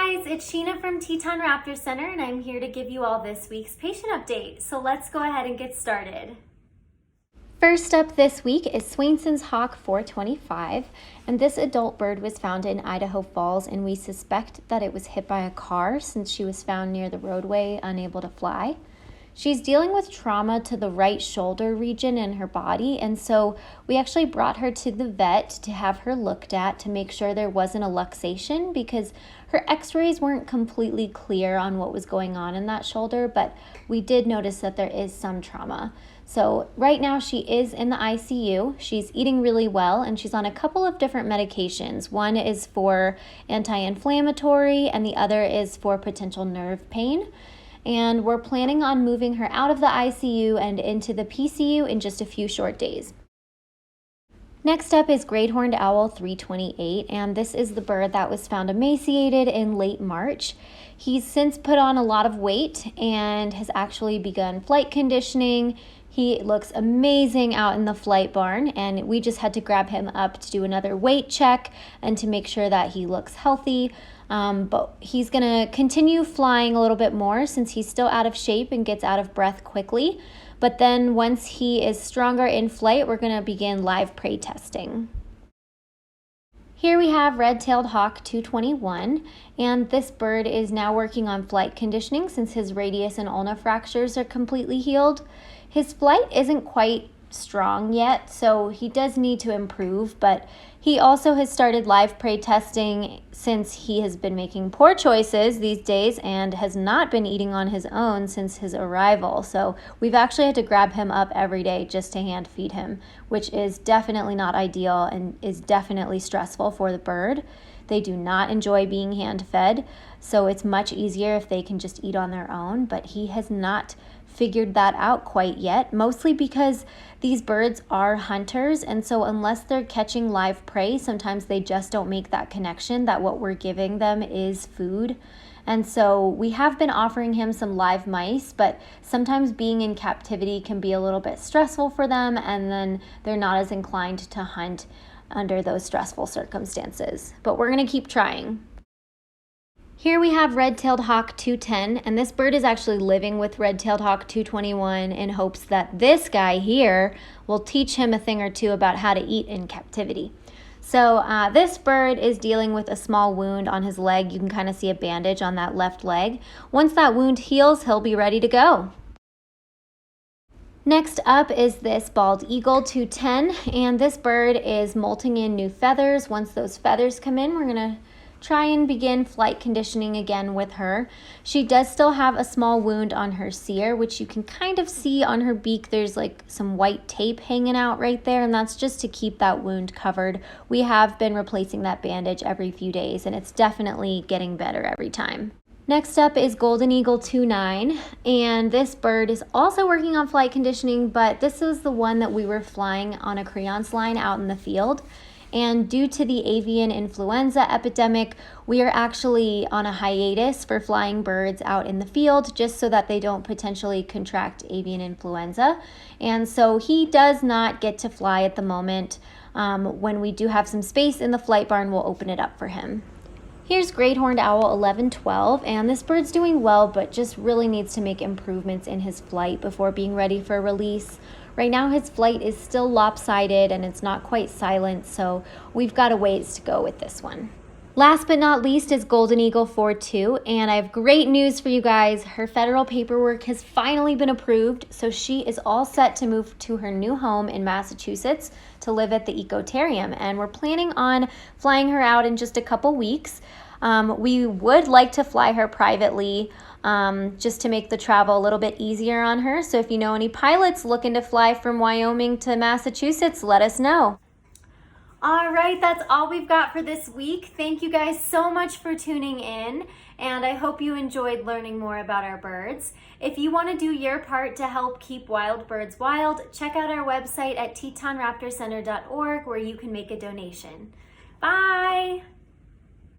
guys, it's Sheena from Teton Raptor Center, and I'm here to give you all this week's patient update. So let's go ahead and get started. First up this week is Swainson's Hawk 425, and this adult bird was found in Idaho Falls, and we suspect that it was hit by a car since she was found near the roadway, unable to fly. She's dealing with trauma to the right shoulder region in her body, and so we actually brought her to the vet to have her looked at to make sure there wasn't a luxation, because her x-rays weren't completely clear on what was going on in that shoulder, but we did notice that there is some trauma. So right now she is in the ICU. She's eating really well, and she's on a couple of different medications. One is for anti-inflammatory, and the other is for potential nerve pain. And we're planning on moving her out of the ICU and into the PCU in just a few short days. Next up is Great Horned Owl 328, and this is the bird that was found emaciated in late March. He's since put on a lot of weight and has actually begun flight conditioning. He looks amazing out in the flight barn, and we just had to grab him up to do another weight check and to make sure that he looks healthy. But he's gonna continue flying a little bit more since he's still out of shape and gets out of breath quickly. But then once he is stronger in flight, we're gonna begin live prey testing. Here we have Red-tailed Hawk 221, and this bird is now working on flight conditioning since his radius and ulna fractures are completely healed. His flight isn't quite strong yet, so he does need to improve, but he also has started live prey testing since he has been making poor choices these days and has not been eating on his own since his arrival. So we've actually had to grab him up every day just to hand feed him, which is definitely not ideal and is definitely stressful for the bird. They do not enjoy being hand fed, so it's much easier if they can just eat on their own, but he has not figured that out quite yet, mostly because these birds are hunters, and so unless they're catching live prey, sometimes they just don't make that connection that what we're giving them is food. And so we have been offering him some live mice, but sometimes being in captivity can be a little bit stressful for them, and then they're not as inclined to hunt under those stressful circumstances. But we're gonna keep trying. Here we have Red-tailed Hawk 210, and this bird is actually living with Red-tailed Hawk 221 in hopes that this guy here will teach him a thing or two about how to eat in captivity. So this bird is dealing with a small wound on his leg. You can kind of see a bandage on that left leg. Once that wound heals, he'll be ready to go. Next up is this bald eagle 210, and this bird is molting in new feathers. Once those feathers come in, we're gonna try and begin flight conditioning again with her. She does still have a small wound on her cere, which you can kind of see on her beak. There's like some white tape hanging out right there, and that's just to keep that wound covered. We have been replacing that bandage every few days, and it's definitely getting better every time. Next up is Golden Eagle 29, and this bird is also working on flight conditioning, but this is the one that we were flying on a creance line out in the field. And due to the avian influenza epidemic, we are actually on a hiatus for flying birds out in the field just so that they don't potentially contract avian influenza. And so he does not get to fly at the moment. When we do have some space in the flight barn, we'll open it up for him. Here's Great Horned Owl 1112, and this bird's doing well, but just really needs to make improvements in his flight before being ready for release. Right now his flight is still lopsided and it's not quite silent, so we've got a ways to go with this one. Last but not least is Golden Eagle 42, and I have great news for you guys. Her federal paperwork has finally been approved, so she is all set to move to her new home in Massachusetts to live at the Ecotarium, and we're planning on flying her out in just a couple weeks. We would like to fly her privately just to make the travel a little bit easier on her. So if you know any pilots looking to fly from Wyoming to Massachusetts, let us know. All right, that's all we've got for this week. Thank you guys so much for tuning in, and I hope you enjoyed learning more about our birds. If you want to do your part to help keep wild birds wild, check out our website at tetonraptorcenter.org where you can make a donation. Bye!